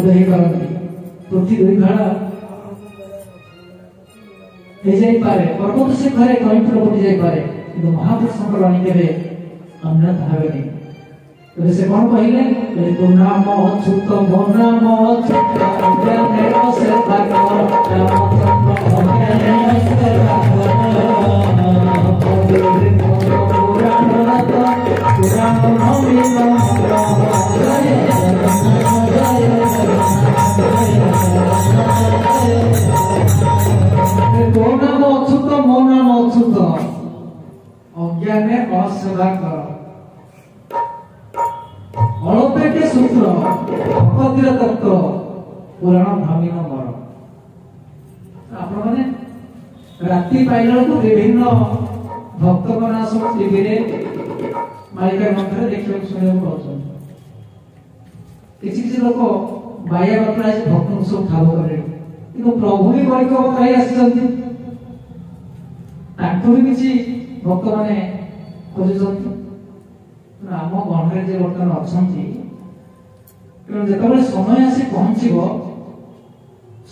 उदय करती पृथ्वी दुई भाड़ हो जाए पर्वत से घरे कंठ फुटी जाए कि महापुरुषों वाणी के अन्यथा हेनी तो से कौन कहले तू नाम अच्युत मो नाम अच्युत ज्ञानेर सेवा कर रामचंद्र ज्ञानेर सेवा अज्ञाने असेवा कर अल्पेटे सूत्र भक्तिर तत्व पुराण भामिन मर आप राति पाइला को विभिन्न भक्त मना सब टीवी रे मालिका मंत्र देखियो सुनियो पाउछन किसी लोक बाया बतरा से भक्त सब ठाव करे किंतु प्रभु भी मालिक बतराई आसी तांको भी किसी भक्त माने खोजुछन आम गणरे जे बर्तमान अछंती कारण जेतबे समय आसी पहुंचीबो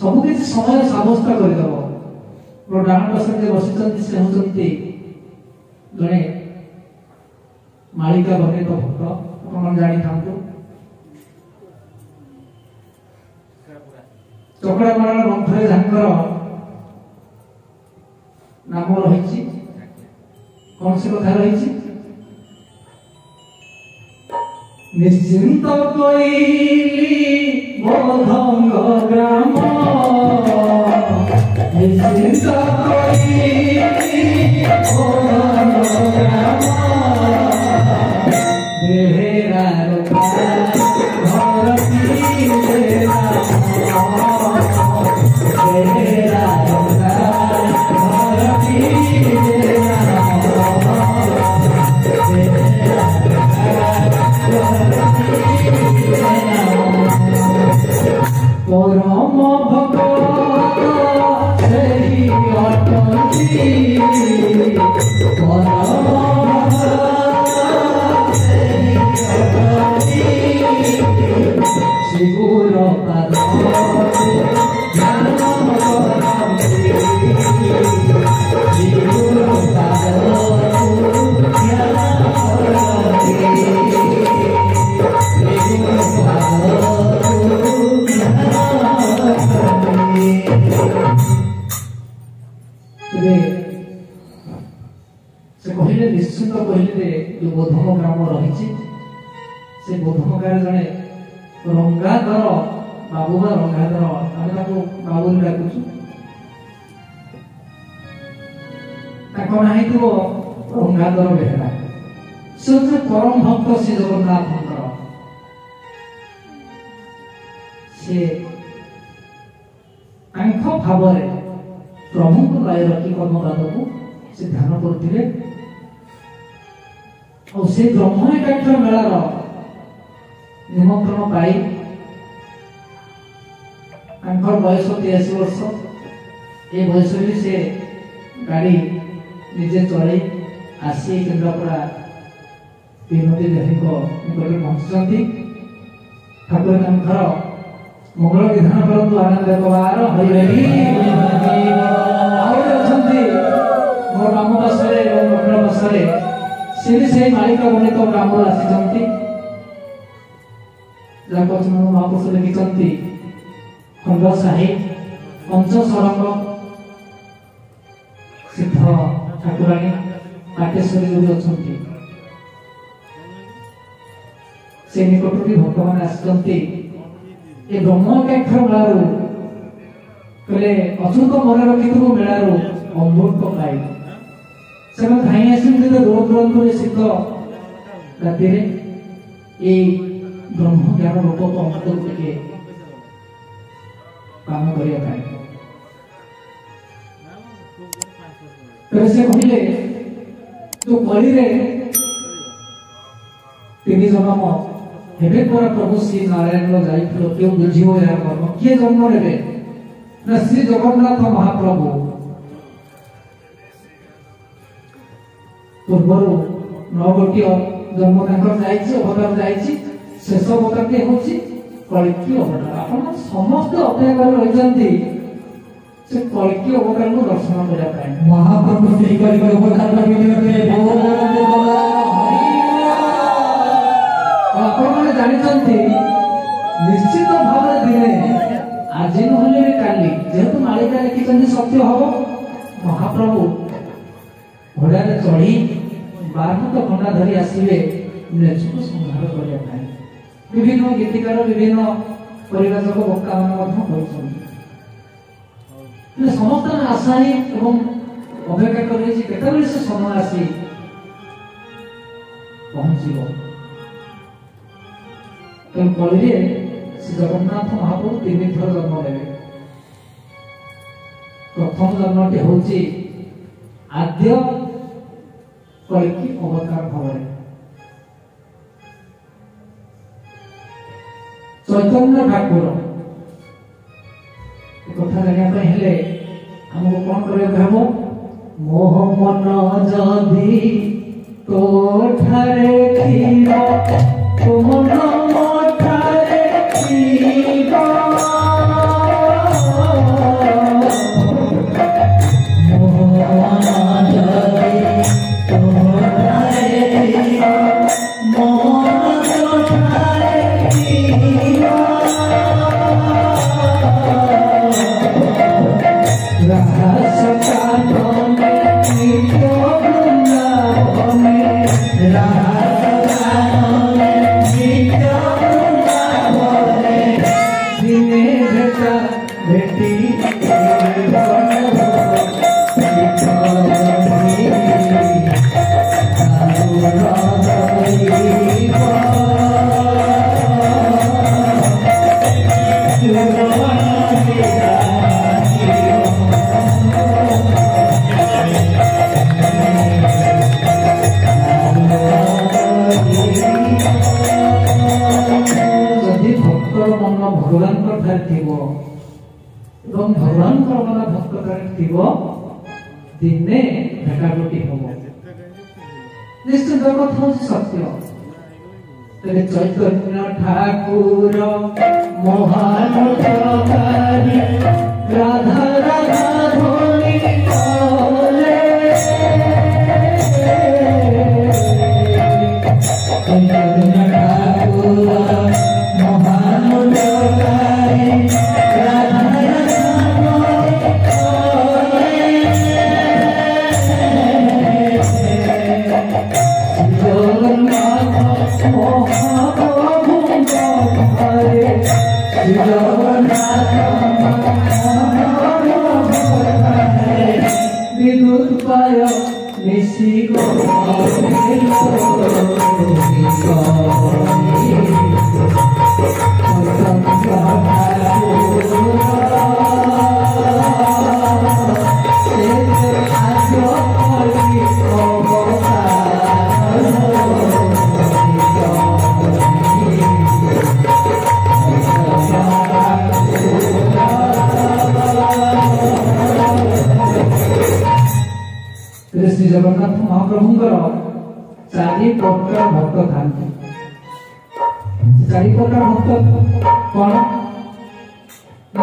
सब किसी समय साब्यस्त कर देबो डाण पार्श्वे बसिचंती से होचंती जने मालिका बने तो भक्त अपन जानी थांतु चकड़ा मारण ग्रंथरे जांकर नाम रही कौन सी कथा रही निश्चिंत कोइली बोधंग ग्राम निश्चिंत कोइली बोधंग ग्राम देहरा घर पीरा देहरा घर पीरा परम भगत सेहि अटंती परम भगत सेहि अटंती शिवुर पाद ध्यान करंती शिवुर पाद ध्यान से कहले निश्चिंत कहले जो बोधम ग्राम रही से बोधम गाँव जड़े रंगाधर बाबू बा रंगाधर आम बाबू डाकुचु रंगाधर बेहरा से परम भक्त श्री जगन्नाथ से भाव प्रभु को लय रखी कर्मवाद को से ध्यान करते और से ब्रह्म एकाक्ष मेलार निमंत्रण पाई बयस 83 वर्ष ए बयस भी से गाड़ी निजे चल आसी केन्द्रापड़ा विनोदी देवी निकट पहुंचती ठाकुर मंगल विधान करतु आनंद कबार हरि मोर राम पाशे मंगल पाशे सी भी से मालिक बने तो ग्राम आसी महापुरुष लिखिं खंड साहि पंच सरंग सिद्ध ठाकुराणी पाटेश्वरी जो अच्छा से निकट भक्त मैंने आसती ए ब्रह्म एकाक्ष मेलारू कहले अच्युत मन रखी मेलारू अमृत पाई से धाई आसते दूर दूर शीत राति ब्रह्म ज्ञान रूप अमृत टे काम करने से कहले तो कली तीन जन्म हेबे पर प्रभु श्री नारायण जाइथिलो क्यों बुझियो या कर्म किए जन्म नेबे ना श्री जगन्नाथ महाप्रभु पूर्वर 9 गोटी जन्म तांकर जाइछि अवतार जाइछि शेष अवतार के होछि कल्कि अवतार आपण समस्त अपेक्षा रही से कल्कि अवतार को दर्शन करने महाप्रभु श्री कल्कि अवतार आपने जानते निश्चित भाव दिने आज नहले काली जेहेतु मालिका लिखिं सत्य हम महाप्रभु घोड़ा चढ़ी 12 घंटा धरी आसवे नेचु को संहार करने विभिन्न गीतिकार विभिन्न परिवेशक वक्ता मान समस्त आशा ही अपेक्षा कर से समय आसी पहुंच कलिए श्री जगन्नाथ महाप्रभु 3 थर जन्म लेवे प्रथम जन्मटी हूँ आद्य कल्कि अवतार भाव चैतन्य ठाकुर कथा जाना हेले हमको कौन कर मोह मन जदि तो ठारे क्षीर तो मन ठारे क्षीर भगवान मन भक्त दिने भेटाभेटी हम निश्चित कथा सत्य चैतन्य ठाकुर महान राधा राधा धोनी चैतन्य ठाकुर महान विद्युत पाय निशी को श्री जगन्नाथ महाप्रभुंकर 4 प्रकार भक्त था 4 प्रकार भक्त कौन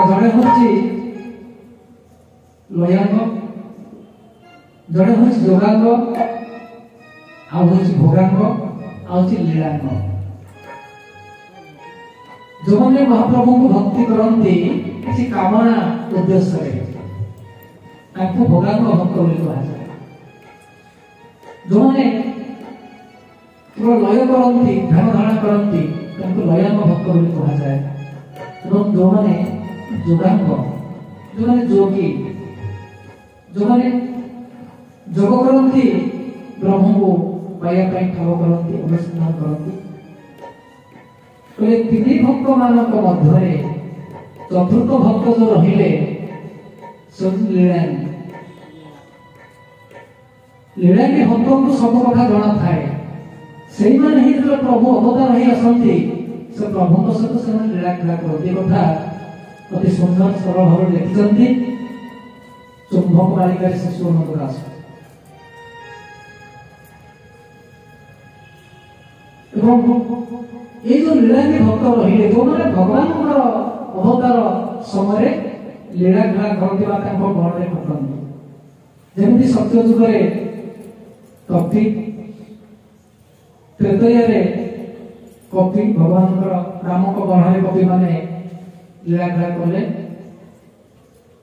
जड़े हूँ लयांग जड़े हूँ जोगांग भोगांग लीलांग जो मैंने महाप्रभु को भक्ति करती किसी कामना उद्देश्य भोगांग भक्त कहुए जो मैंने केवल लय करती ध्यान धारणा करती लयांग भक्त कहुए जो मैंने जोगांग जो मैंने जोगी जो मैंने जोग करती ब्रह्म को पाया ठाव करती अनुसंधान करती 3 भक्त मान मध्य चतुर्थ भक्त जो रहिले लीलांगी भक्त को सब कथा जना थाए से प्रभु अवतार ही आसती से प्रभु सहित से लीला खेला करती कथा अति सुंदर सरल भाव लिखिं चुंबक बालिका शिशु अनंत दास ଏବଂ এই जो लीलागी भक्त रहिले जो माने भगवान अवतार समय लीला खेला करते गणे घटती जमी सत्य जुगे कपि त्रेतया कपि भगवान राम को गणे कपि माने लीला खेला कले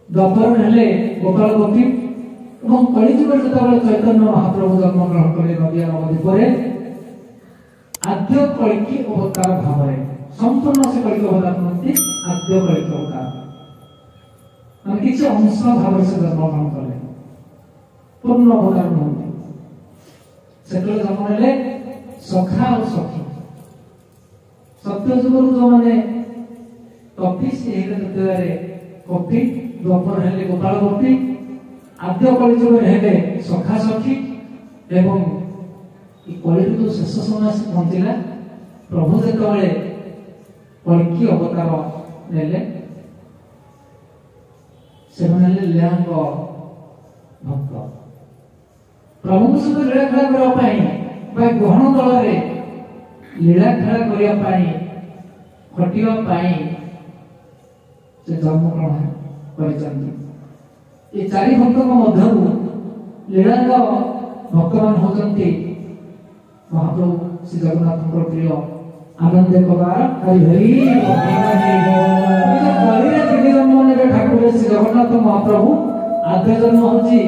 द्वापर हेले गोपाल कपि और कलिजुग जो चैतन्य महाप्रभु जन्म ग्रहण कले नदिया नवद्वीप आद्य कलिकी अवतार भाव संपूर्ण से कलिकी अवतार कहते आद्य कलिकी अवतार मान किसी अंश भाव से जन्म ग्रहण कले पूर्ण अवतार नुहति से जन्म हेले सखा और सखी सत्य जुगरु जो माने कपि से कपि द्वापर हेले गोपाल कपि आद्य कलिजुग हेले सखा सखी एवं कलिजुग शेष समय से पहुंचला प्रभु जेतबेले कलिकी अवतार नेले से लीलांग भक्त प्रभु सहित लीला खेला करने गहन दल लीला खेला करने खटिया से जन्म ग्रहण कर चारि भक्त मध्य लीलांग भक्त मान होती महाप्रभु श्री जगन्नाथ प्रिय आनंद कबार हरि हरि जन्म ने ठाकुर श्री जगन्नाथ महाप्रभु आद्य जन्म होची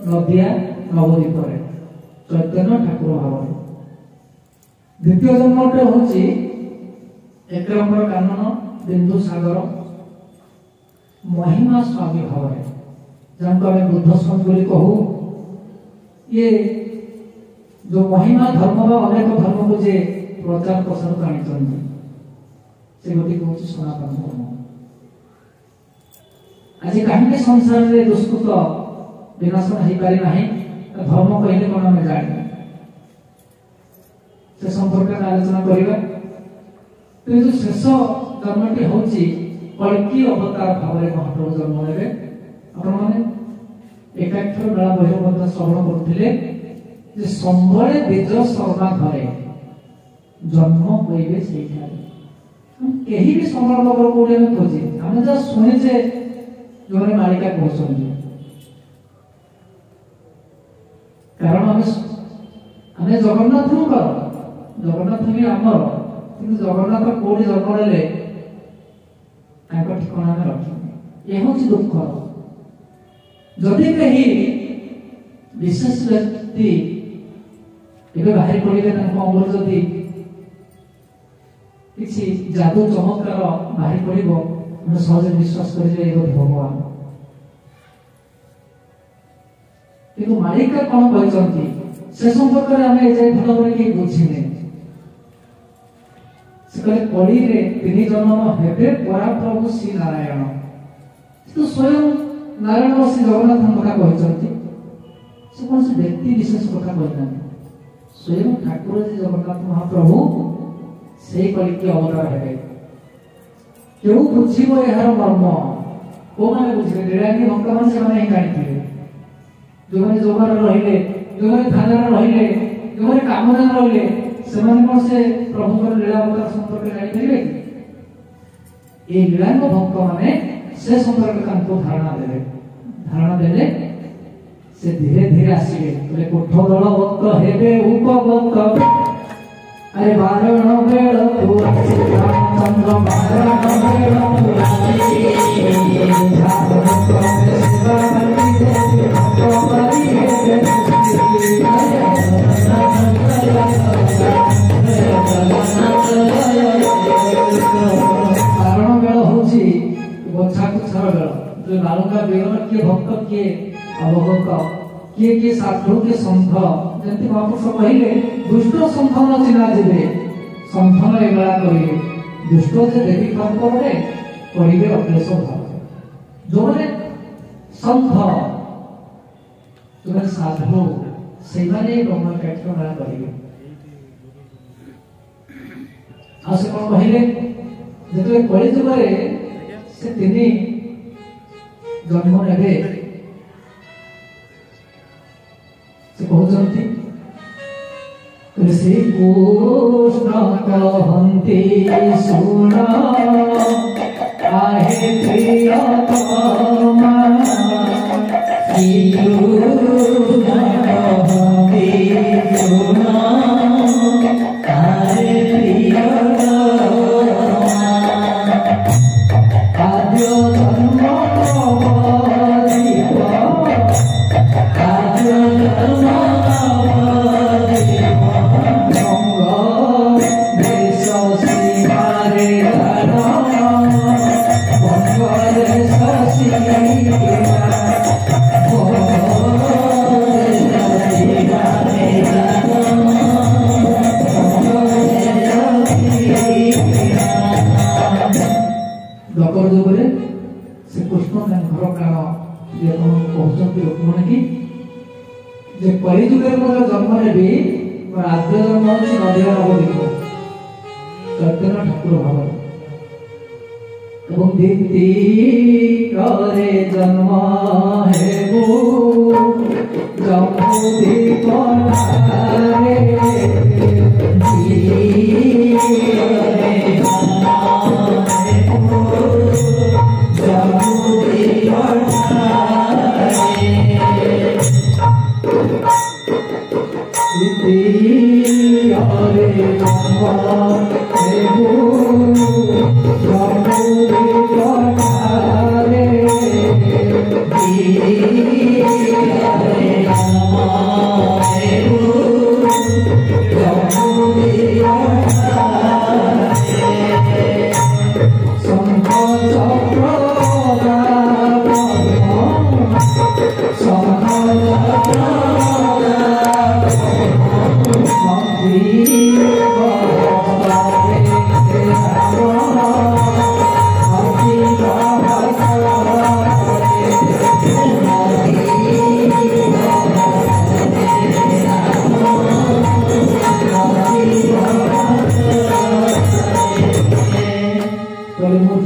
नदिया नवद्वीप चैतन्य ठाकुर भाव द्वितीय जन्मटे होची एक नंबर कानन बिंदु सागर महिमा स्वामी भाव जहाँ बुद्ध स्वामी कहू ये जो महिमा धर्म अनेक धर्म को जे प्रचार प्रसार कर से गोटे कौन सनातन धर्म आज कहीं संसार में दुष्कृत विनाशन हो पारि ना धर्म कहले कौन आम जाने से संपर्क में आलोचना करवा तो जो शेष जन्मटी हूँ कलिकी अवतार भाव महाप्रभु जन्म ने आपने एकाक्षर मेला बही श्रवण करुले संबले बीज शर्मा घरे जन्म हुए कहीं भी संबल नगर कौटे आम खोजे आम जहाँ शुणीचे जो मालिका कहते कारण आम जगन्नाथ जगन्नाथ भी आमर कि जगन्नाथ कौटी जन्म ने ठिकाना रखी ये हूँ दुख जदि कहीं विशेष व्यक्ति ଏବେ ବାହାରି ପଡ଼ିଲେ ତାଙ୍କ ଅଙ୍ଗରୁ ଯଦି କିଛି ଯାଦୁ ଚମତ୍କାର ବାହାରି ପଡ଼ିବ ଆମେ ସହଜରେ ବିଶ୍ୱାସ କରିଯିବା ଏ ବୋଧେ ଭଗବାନ କିନ୍ତୁ ମାଳିକା କ'ଣ କହିଛନ୍ତି ସେ ସମ୍ପର୍କରେ ଆମେ ଏଯାଏ ଭଲ ଭାବରେ କେହି ବୁଝିନେ ସେ କହିଲେ କଳିରେ ତିନି ଜନ୍ମ ହେବେ ପରାପ୍ରଭୁ ଶ୍ରୀ ନାରାୟଣ କିନ୍ତୁ ସ୍ୱୟଂ ନାରାୟଣ ଶ୍ରୀ ଜଗନ୍ନାଥଙ୍କ କଥା କହିଛନ୍ତି ସେ କୌଣସି ବ୍ୟକ୍ତି ବିଶେଷ କଥା କହିନାହାନ୍ତି स्वयं ठाकुर जी जगन्नाथ महाप्रभु से कलिकी अवतार है क्यों बुझीब यार मर्म कौ मैंने बुझे लीलागी भक्त मान से जानी जो मैंने जोगार रहिले जो मैंने ध्यान रहिले जो मैंने कामना रहिले से कौन से प्रभु लीला अवतार संपर्क जानी ये लीलांग भक्त माने से संपर्क धारणा देले से धीरे धीरे आसिबे बोले कोठ दल भक्त हेबे उपभक्त अरे बारण बेल तू रामचंद्र बारण बेल तू बारण बेल होची बच्चा कुछर बेल जो बालुका बेल किए भक्त किए अवगत किए साधु के संघ जमी महापुरुष कहले दुष्ट संघ न चिन्हा जीवे संघन एगला करेंगे दुष्ट से देवी कंपरे करेंगे अक्लेश भाव जो मैंने संघ जो साधु से ब्रह्म क्षेत्र मेला करेंगे आ से कौन कहले जो कलिजुग से तीन जन्म ने श्री कृष्ण कहन्ति सुन आहे प्रियतमा श्री कृष्ण कहन्ति सुन आहे प्रियतमा आद्य जन्म कलिजुगे जन्म भी आद्य जन्म हूँ नदिया नवदीप चैतन्य ठाकुर भाव द्वितीय जन्म हेबू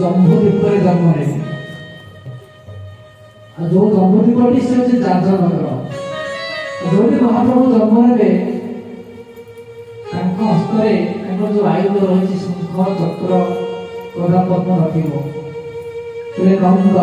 जम्बूदीप जो जम्बूदीपटी से जाजनगर जो महाप्रभु जन्म हे हस्ते जो आयुध रही शंख चक्र गदा पद्म रखिबो नंद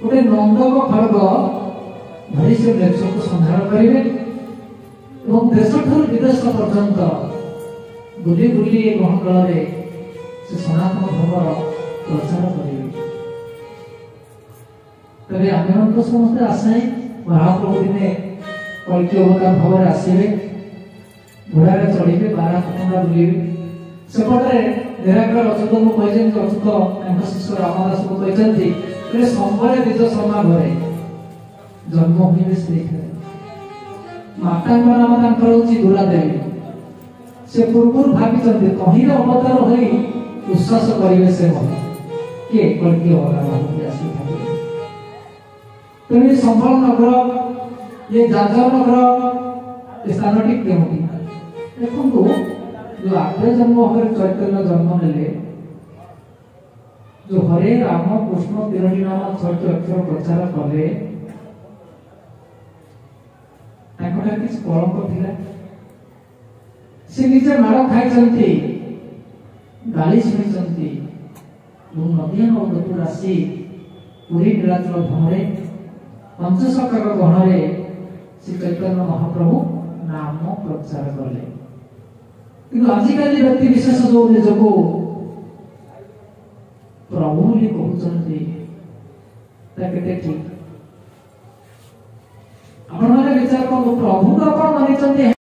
गोटे नंदक खड़ग धरी से देश को संहार करेंगे देश ठार विदेश पर्यंत बुली बुली महकल से सनातन धर्मर प्रचार करेंगे तेरे आम समस्त आशाएं महाप्रभु दिने कल्कि अवतार भाव आसवे घोड़े चढ़े बारा खंडा बुलेबे सेपटे निराकर अच्युत को अच्युत शिष्य रामदास को कहते संबरे निज समा घरे जन्म हुए से माता नाम दुरादेवी से पूर्व भावी कहीं अवतार हो विश्वास करेंगे से किए कल्कि अवतार तेणु संबल नगर ये जाजर नगर स्थान टी क्योंकि देखो जो आद्य जन्म भाव चैतन्य जन्म ने जो हरे राम कृष्ण 13 नाम 6 अक्षर प्रचार कले किसी कलंक थिला से निजे माड़ खाई गाली शुणी नदिया नवदीप आसी पुरी नीलाचल धमरे पंचसखा गहन श्री चैतन्य महाप्रभु नाम प्रचार कले କିନ୍ତୁ ଆଜିକାଲି ବ୍ୟକ୍ତି ବିଶେଷ ଯୋଉ ନିଜକୁ ପ୍ରଭୁ ବୋଲି କହୁଛନ୍ତି ତା କେତେ ଠିକ? ଆପଣମାନେ ବିଚାର କରନ୍ତୁ, ପ୍ରଭୁଙ୍କୁ ଆପଣ ମାନିଛନ୍ତି